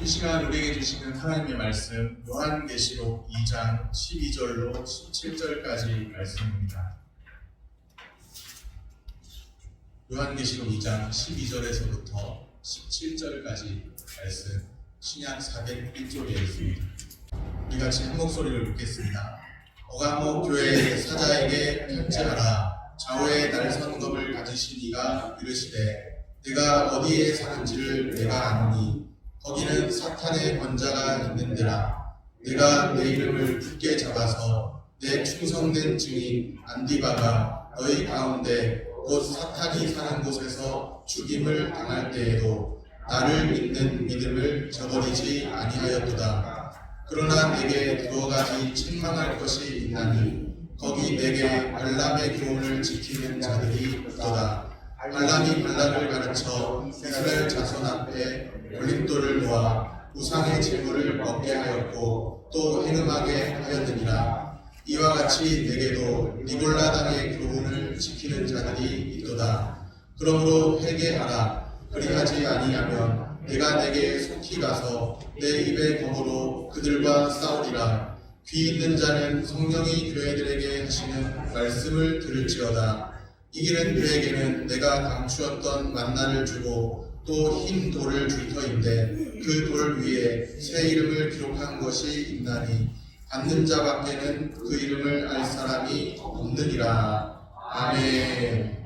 시간 우리에게 주시는 하나님의 말씀 요한계시록 2장 12절로 17절까지 말씀입니다. 요한계시록 2장 12절에서부터 17절까지 말씀 신약 401쪽에 있습니다. 우리 같이 한 목소리로 읽겠습니다. 버가모 교회 사자에게 편지하라. 좌우에 날선검을 가지신 이가 이르시되 내가 어디에 사는지를 내가 아노니 거기는 사탄의 권자가 있는 데라. 내가 내 이름을 굳게 잡아서 내 충성된 증인 안디바가 너희 가운데 곧 사탄이 사는 곳에서 죽임을 당할 때에도 나를 믿는 믿음을 저버리지 아니하였도다. 그러나 내게 두어 가지 책망할 것이 있나니 거기 내게 발람의 교훈을 지키는 자들이 있도다. 발람이 발락을 가르쳐 이스라엘 자손 앞에 걸림돌을 놓아 우상의 제물을 먹게 하였고 또 행음하게 하였느니라. 이와 같이 내게도 니골라당의 교훈을 지키는 자들이 있도다. 그러므로 회개하라. 그리하지 아니하면 내가 내게 속히 가서 내 입의 검으로 그들과 싸우리라. 귀 있는 자는 성령이 교회들에게 하시는 말씀을 들을지어다. 이기는 그에게는 내가 감추었던 만나를 주고 또 흰 돌을 줄 터인데 그 돌 위에 새 이름을 기록한 것이 있나니 받는 자밖에는 그 이름을 알 사람이 없느니라. 아멘.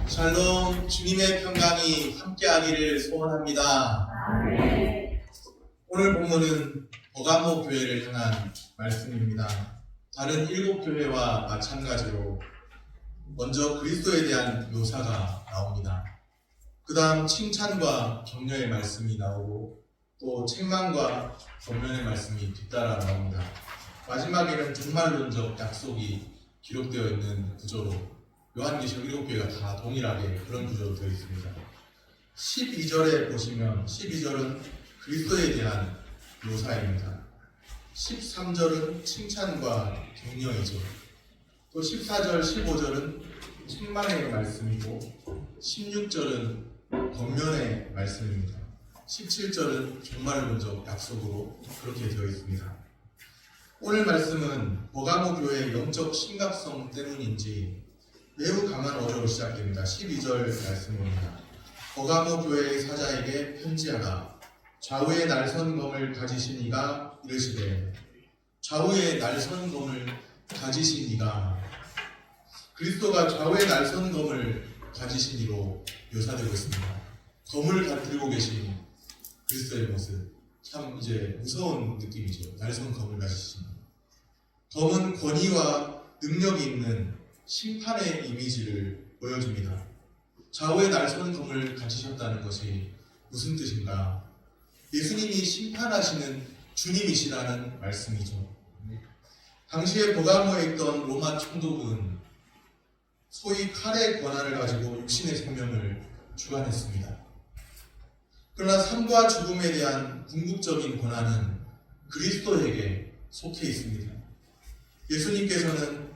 샬롬. 주님의 평강이 함께하기를 소원합니다. 아멘. 오늘 본문은 버가모 교회를 향한 말씀입니다. 다른 7교회와 마찬가지로 먼저 그리스도에 대한 묘사가 나옵니다. 그 다음 칭찬과 격려의 말씀이 나오고 또 책망과 권면의 말씀이 뒤따라 나옵니다. 마지막에는 종말론적 약속이 기록되어 있는 구조로 요한계시록 7교회가 다 동일하게 그런 구조로 되어 있습니다. 12절에 보시면 12절은 그리스도에 대한 묘사입니다. 13절은 칭찬과 격려이죠. 또 14절, 15절은 책망의 말씀이고 16절은 권면의 말씀입니다. 17절은 종말론적 약속으로 그렇게 되어 있습니다. 오늘 말씀은 버가모 교회의 영적 심각성 때문인지 매우 강한 어조로 시작됩니다. 12절 말씀입니다. 버가모 교회의 사자에게 편지하라. 좌우에 날선검을 가지신 이가 이르시되. 좌우에 날선검을 가지신 이가, 그리스도가 좌우에 날선검을 가지신 이로 묘사되고 있습니다. 검을 들고 계신 그리스도의 모습, 참 이제 무서운 느낌이죠. 날선검을 가지신. 검은 권위와 능력이 있는 심판의 이미지를 보여줍니다. 좌우에 날선검을 가지셨다는 것이 무슨 뜻인가? 예수님이 심판하시는 주님이시라는 말씀이죠. 당시에 버가모에 있던 로마 총독은 소위 칼의 권한을 가지고 육신의 생명을 주관했습니다. 그러나 삶과 죽음에 대한 궁극적인 권한은 그리스도에게 속해 있습니다. 예수님께서는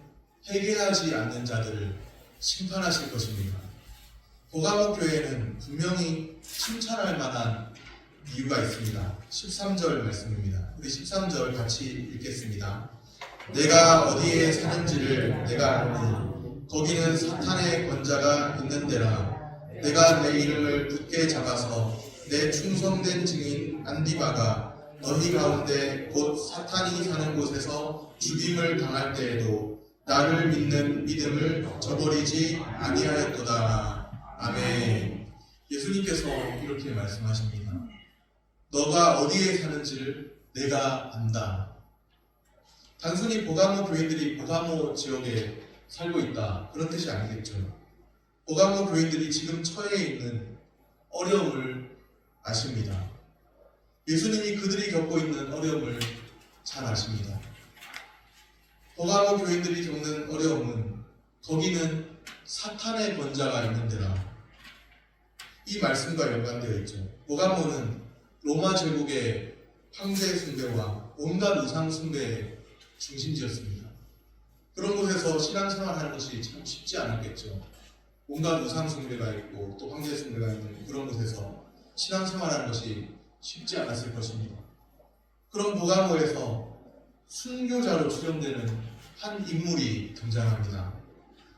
회개하지 않는 자들을 심판하실 것입니다. 버가모 교회는 분명히 칭찬할 만한 이유가 있습니다. 13절 말씀입니다. 우리 13절 같이 읽겠습니다. 내가 어디에 사는지를 내가 아노니 거기는 사탄의 권자가 있는 데라. 내가 내 이름을 굳게 잡아서 내 충성된 증인 안디바가 너희 가운데 곧 사탄이 사는 곳에서 죽임을 당할 때에도 나를 믿는 믿음을 저버리지 아니하였도다. 아멘. 예수님께서 이렇게 말씀하십니다. 너가 어디에 사는지를 내가 안다. 단순히 버가모 교인들이 버가모 지역에 살고 있다, 그런 뜻이 아니겠죠. 버가모 교인들이 지금 처해 있는 어려움을 아십니다. 예수님이 그들이 겪고 있는 어려움을 잘 아십니다. 버가모 교인들이 겪는 어려움은 거기는 사탄의 권자가 있는 데라. 이 말씀과 연관되어 있죠. 버가모는 로마 제국의 황제 숭배와 온갖 우상 숭배의 중심지였습니다. 그런 곳에서 신앙생활하는 것이 참 쉽지 않았겠죠. 온갖 우상 숭배가 있고 또 황제 숭배가 있는 그런 곳에서 신앙생활하는 것이 쉽지 않았을 것입니다. 그런 보가모에서 순교자로 추정되는 한 인물이 등장합니다.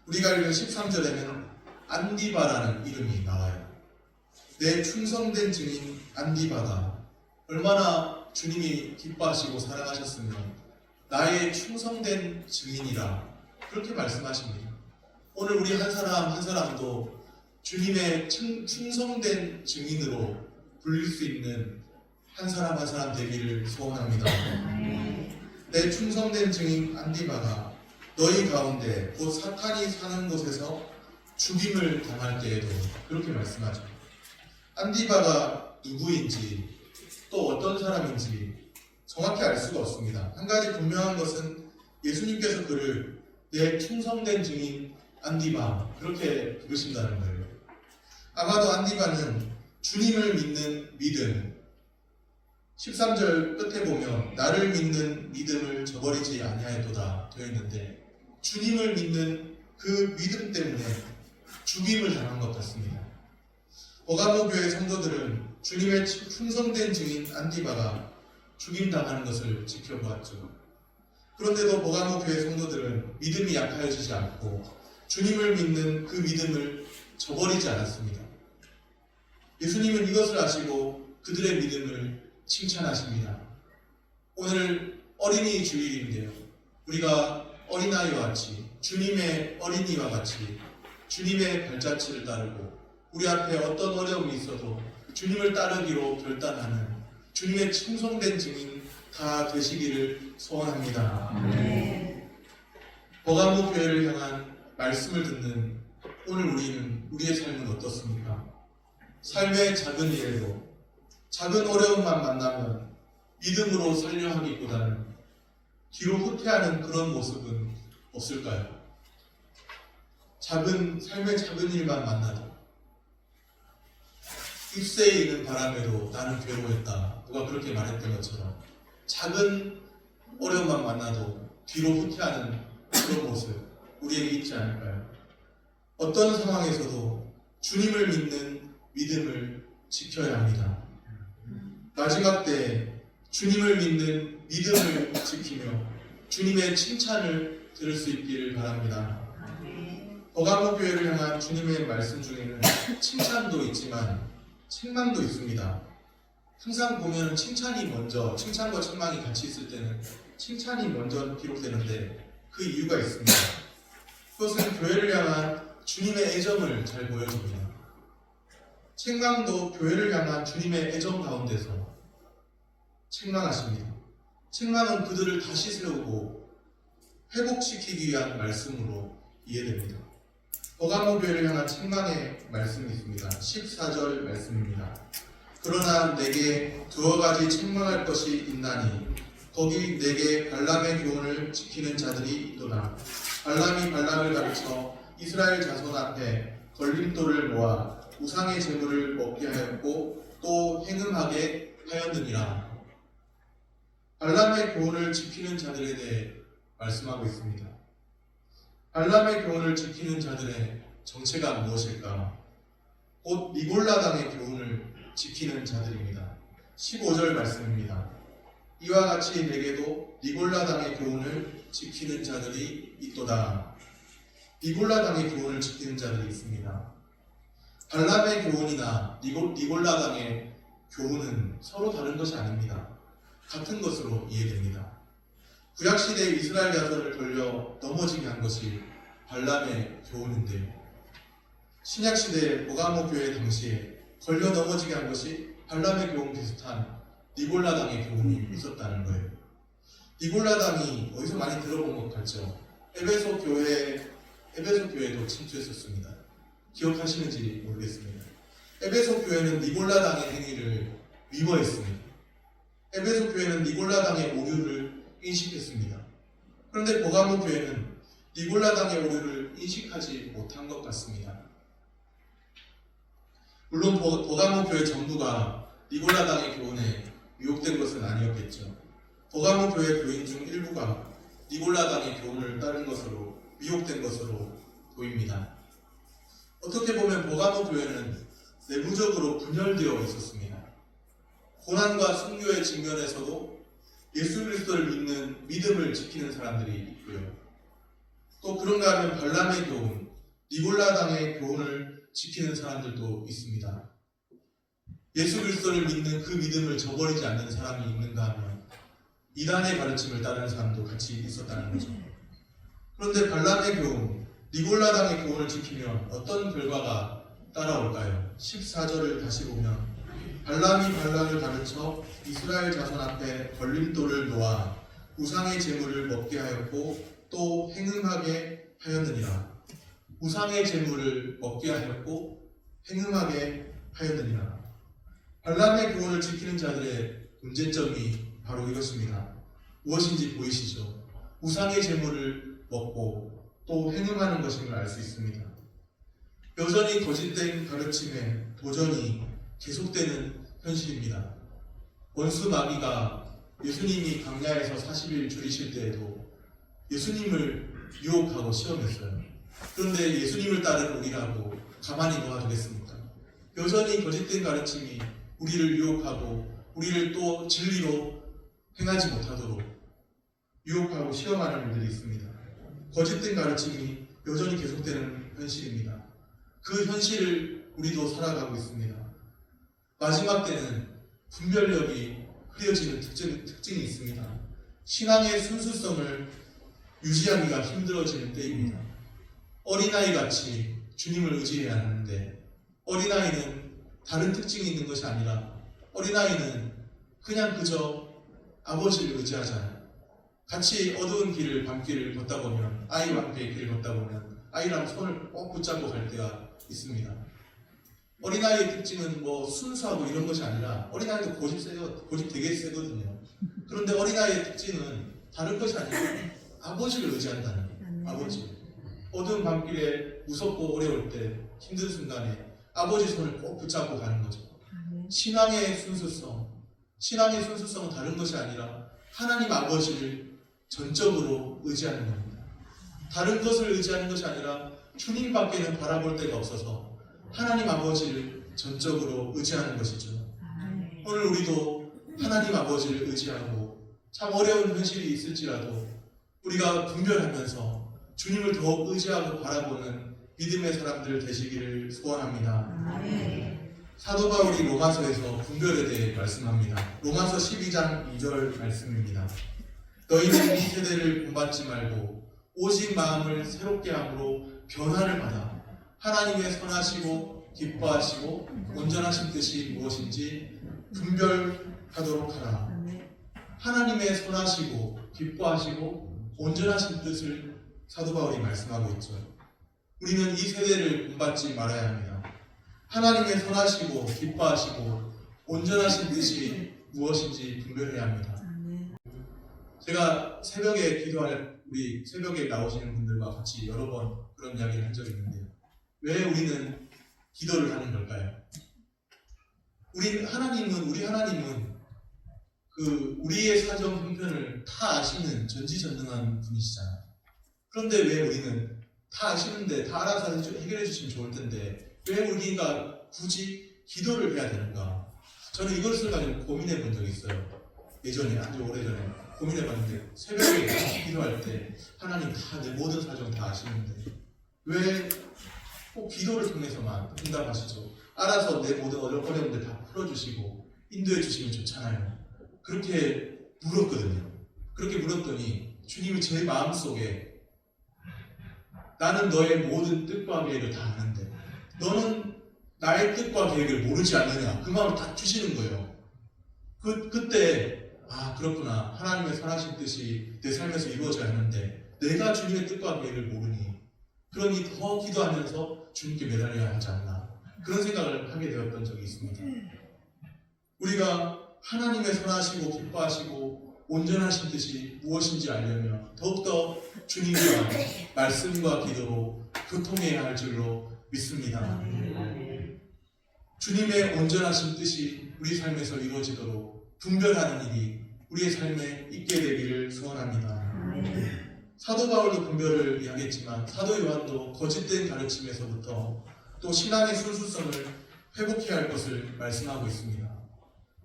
우리가 읽은 13절에는 안디바라는 이름이 나와요. 내 충성된 증인 안디바가 얼마나 주님이 기뻐하시고 사랑하셨으면 나의 충성된 증인이라 그렇게 말씀하십니다. 오늘 우리 한 사람 한 사람도 주님의 충성된 증인으로 불릴 수 있는 한 사람 한 사람 되기를 소원합니다. 내 충성된 증인 안디바가 너희 가운데 곧 사탄이 사는 곳에서 죽임을 당할 때에도 그렇게 말씀하죠. 안디바가 누구인지 또 어떤 사람인지 정확히 알 수가 없습니다. 한 가지 분명한 것은 예수님께서 그를 내 충성된 증인 안디바 그렇게 부르신다는 거예요. 아마도 안디바는 주님을 믿는 믿음, 13절 끝에 보면 나를 믿는 믿음을 저버리지 아니하였도다 되어 있는데 주님을 믿는 그 믿음 때문에 죽임을 당한 것 같습니다. 버가모 교회 성도들은 주님의 충성된 증인 안디바가 죽임당하는 것을 지켜보았죠. 그런데도 버가모 교회 성도들은 믿음이 약하여지지 않고 주님을 믿는 그 믿음을 저버리지 않았습니다. 예수님은 이것을 아시고 그들의 믿음을 칭찬하십니다. 오늘 어린이 주일인데요. 우리가 어린아이와 같이 주님의 어린이와 같이 주님의 발자취를 따르고 우리 앞에 어떤 어려움이 있어도 주님을 따르기로 결단하는 주님의 충성된 증인 다 되시기를 소원합니다. 버가모 교회를 향한 말씀을 듣는 오늘 우리는 우리의 삶은 어떻습니까? 삶의 작은 일에도 작은 어려움만 만나면 믿음으로 살려 하기보다는 뒤로 후퇴하는 그런 모습은 없을까요? 삶의 작은 일만 만나도 잎새에 있는 바람에도 나는 괴로웠다. 누가 그렇게 말했던 것처럼 작은 어려움만 만나도 뒤로 후퇴하는 그런 모습 우리에게 있지 않을까요? 어떤 상황에서도 주님을 믿는 믿음을 지켜야 합니다. 마지막 때 주님을 믿는 믿음을 지키며 주님의 칭찬을 들을 수 있기를 바랍니다. 버가모 교회를 향한 주님의 말씀 중에는 칭찬도 있지만 책망도 있습니다. 항상 보면 칭찬과 책망이 같이 있을 때는 칭찬이 먼저 기록되는데 그 이유가 있습니다. 그것은 교회를 향한 주님의 애정을 잘 보여줍니다. 책망도 교회를 향한 주님의 애정 가운데서 책망하십니다. 책망은 그들을 다시 세우고 회복시키기 위한 말씀으로 이해됩니다. 버가모 교회를 향한 책망의 말씀이 있습니다. 14절 말씀입니다. 그러나 내게 두어 가지 책망할 것이 있나니 거기 내게 발람의 교훈을 지키는 자들이 있도다. 발람이 발람을 가르쳐 이스라엘 자손 앞에 걸림돌을 모아 우상의 제물을 먹게 하였고 또 행음하게 하였느니라. 발람의 교훈을 지키는 자들에 대해 말씀하고 있습니다. 발람의 교훈을 지키는 자들의 정체가 무엇일까? 곧 니골라당의 교훈을 지키는 자들입니다. 15절 말씀입니다. 이와 같이 내게도 니골라당의 교훈을 지키는 자들이 있도다. 니골라당의 교훈을 지키는 자들이 있습니다. 발람의 교훈이나 니골라당의 교훈은 서로 다른 것이 아닙니다. 같은 것으로 이해됩니다. 구약시대의 이스라엘 자손을 걸려 넘어지게 한 것이 발람의 교훈인데요. 신약시대의 버가모 교회 당시에 걸려 넘어지게 한 것이 발람의 교훈 비슷한 니골라당의 교훈이 있었다는 거예요. 니골라당이 어디서 많이 들어본 것 같죠? 에베소 교회도 침투했었습니다. 기억하시는지 모르겠습니다. 에베소 교회는 니골라당의 행위를 미워했습니다. 에베소 교회는 니골라당의 오류를 인식했습니다. 그런데 버가모 교회는 니골라당의 오류를 인식하지 못한 것 같습니다. 물론 버가모 교회 전부가 니골라당의 교훈에 유혹된 것은 아니었겠죠. 버가모 교회 교인 중 일부가 니골라당의 교훈을 따른 것으로 미혹된 것으로 보입니다. 어떻게 보면 버가모 교회는 내부적으로 분열되어 있었습니다. 고난과 순교의 직면에서도 예수 그리스도를 믿는 믿음을 지키는 사람들이 있고요. 또 그런가 하면 발람의 교훈, 니골라당의 교훈을 지키는 사람들도 있습니다. 예수 그리스도를 믿는 그 믿음을 저버리지 않는 사람이 있는가 하면 이단의 가르침을 따르는 사람도 같이 있었다는 거죠. 그런데 발람의 교훈, 니골라당의 교훈을 지키면 어떤 결과가 따라올까요? 14절을 다시 보면 발람이 발락을 가르쳐 이스라엘 자손 앞에 걸림돌을 놓아 우상의 제물을 먹게 하였고 또 행음하게 하였느니라. 우상의 제물을 먹게 하였고 행음하게 하였느니라. 발람의 교훈을 지키는 자들의 문제점이 바로 이것입니다. 무엇인지 보이시죠? 우상의 제물을 먹고 또 행음하는 것임을 알 수 있습니다. 여전히 거짓된 가르침에 도전이 계속되는 현실입니다. 원수 마귀가 예수님이 광야에서 40일 줄이실 때에도 예수님을 유혹하고 시험했어요. 그런데 예수님을 따르는 우리라고 가만히 놔두겠습니까? 여전히 거짓된 가르침이 우리를 유혹하고 우리를 또 진리로 행하지 못하도록 유혹하고 시험하는 일들이 있습니다. 거짓된 가르침이 여전히 계속되는 현실입니다. 그 현실을 우리도 살아가고 있습니다. 마지막 때는 분별력이 흐려지는 특징이 있습니다. 신앙의 순수성을 유지하기가 힘들어지는 때입니다. 어린아이같이 주님을 의지해야 하는데 어린아이는 다른 특징이 있는 것이 아니라 어린아이는 그냥 그저 아버지를 의지하잖아요. 같이 어두운 길을 밤길을 걷다 보면 아이와 함께 길을 걷다 보면 아이랑 손을 꼭 붙잡고 갈 때가 있습니다. 어린아이의 특징은 뭐 순수하고 이런 것이 아니라 어린아이도 고집 되게 세거든요. 그런데 어린아이의 특징은 다른 것이 아니라 아버지를 의지한다는 거예요. 아버지. 어두운 밤길에 무섭고 어려울 때 힘든 순간에 아버지 손을 꼭 붙잡고 가는 거죠. 신앙의 순수성은 다른 것이 아니라 하나님 아버지를 전적으로 의지하는 겁니다. 다른 것을 의지하는 것이 아니라 주님밖에는 바라볼 데가 없어서 하나님 아버지를 전적으로 의지하는 것이죠. 오늘 우리도 하나님 아버지를 의지하고 참 어려운 현실이 있을지라도 우리가 분별하면서 주님을 더욱 의지하고 바라보는 믿음의 사람들 되시기를 소원합니다. 사도 바울이 로마서에서 분별에 대해 말씀합니다. 로마서 12장 2절 말씀입니다. 너희는 이 세대를 본받지 말고 오직 마음을 새롭게 함으로 변화를 받아 하나님의 선하시고 기뻐하시고 온전하신 뜻이 무엇인지 분별하도록 하라. 하나님의 선하시고 기뻐하시고 온전하신 뜻을 사도 바울이 말씀하고 있죠. 우리는 이 세대를 본받지 말아야 합니다. 하나님의 선하시고 기뻐하시고 온전하신 뜻이 무엇인지 분별해야 합니다. 제가 새벽에 기도할 우리 새벽에 나오시는 분들과 같이 여러 번 그런 이야기를 한 적이 있는데요. 왜 우리는 기도를 하는 걸까요? 우리 하나님은 우리의 사정 형편을 다 아시는 전지전능한 분이시잖아요. 그런데 왜 우리는 다 아시는데 다 알아서 해결해 주시면 좋을 텐데 왜 우리가 굳이 기도를 해야 되는가? 저는 이것을 가지고 고민해 본 적이 있어요. 예전에 아주 오래전에 고민해 봤는데 새벽에 기도할 때 하나님 다 내 모든 사정 다 아시는데 왜 꼭 기도를 통해서만 응답하시죠? 알아서 내 모든 어려움들 다 풀어주시고 인도해 주시면 좋잖아요. 그렇게 물었거든요. 그렇게 물었더니 주님이 제 마음속에 나는 너의 모든 뜻과 계획을 다 아는데 너는 나의 뜻과 계획을 모르지 않느냐 그 마음을 딱 주시는 거예요. 그때 그렇구나. 하나님의 선하신 뜻이 내 삶에서 이루어져야 하는데 내가 주님의 뜻과 계획을 모르니 그러니 더 기도하면서 주님께 매달려야 하지 않나 그런 생각을 하게 되었던 적이 있습니다. 우리가 하나님의 선하시고 기뻐하시고 온전하신 뜻이 무엇인지 알려면 더욱더 주님과 말씀과 기도로 교통해야 할 줄로 믿습니다. 주님의 온전하신 뜻이 우리 삶에서 이루어지도록 분별하는 일이 우리의 삶에 있게 되기를 소원합니다. 사도 바울도 분별을 이야기했지만 사도 요한도 거짓된 가르침에서부터 또 신앙의 순수성을 회복해야 할 것을 말씀하고 있습니다.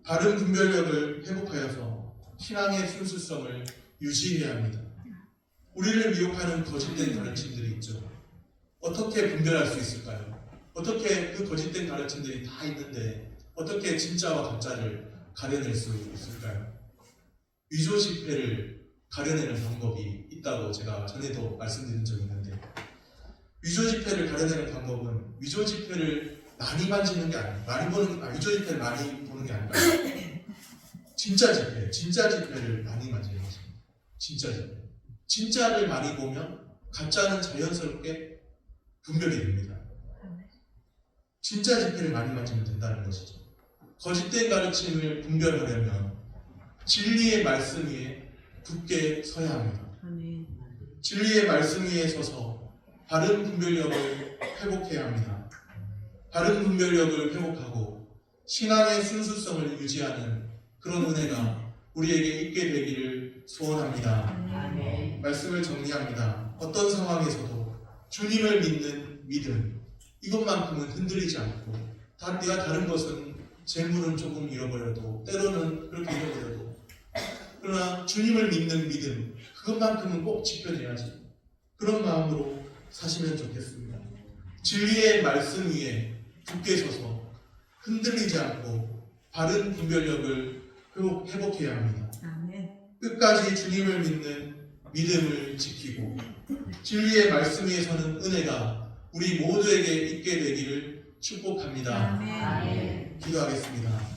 바른 분별력을 회복하여서 신앙의 순수성을 유지해야 합니다. 우리를 미혹하는 거짓된 가르침들이 있죠. 어떻게 분별할 수 있을까요? 어떻게 그 거짓된 가르침들이 다 있는데 어떻게 진짜와 가짜를 가려낼 수 있을까요? 위조 지폐를 가려내는 방법이 있다고 제가 전에도 말씀드린 적이 있는데, 위조 지폐를 가려내는 방법은 위조 지폐를 많이 만지는 게 아니고, 위조 지폐를 많이 보는 게 아니라 진짜 지폐를 많이 만지는 거죠. 진짜 지폐. 진짜를 많이 보면 가짜는 자연스럽게 분별이 됩니다. 진짜 지폐를 많이 만지면 된다는 것이죠. 거짓된 가르침을 분별하려면 진리의 말씀 위에 굳게 서야 합니다. 진리의 말씀 위에 서서 바른 분별력을 회복해야 합니다. 바른 분별력을 회복하고 신앙의 순수성을 유지하는 그런 은혜가 우리에게 있게 되기를 소원합니다. 말씀을 정리합니다. 어떤 상황에서도 주님을 믿는 믿음, 이것만큼은 흔들리지 않고, 내가 다른 것은 재물은 조금 잃어버려도, 때로는 그렇게 잃어버려도, 그러나 주님을 믿는 믿음, 그것만큼은 꼭 지켜내야지. 그런 마음으로 사시면 좋겠습니다. 진리의 말씀 위에 굳게 서서 흔들리지 않고 바른 분별력을 회복해야 합니다. 끝까지 주님을 믿는 믿음을 지키고 진리의 말씀 위에 서는 은혜가 우리 모두에게 있게 되기를 축복합니다. 기도하겠습니다.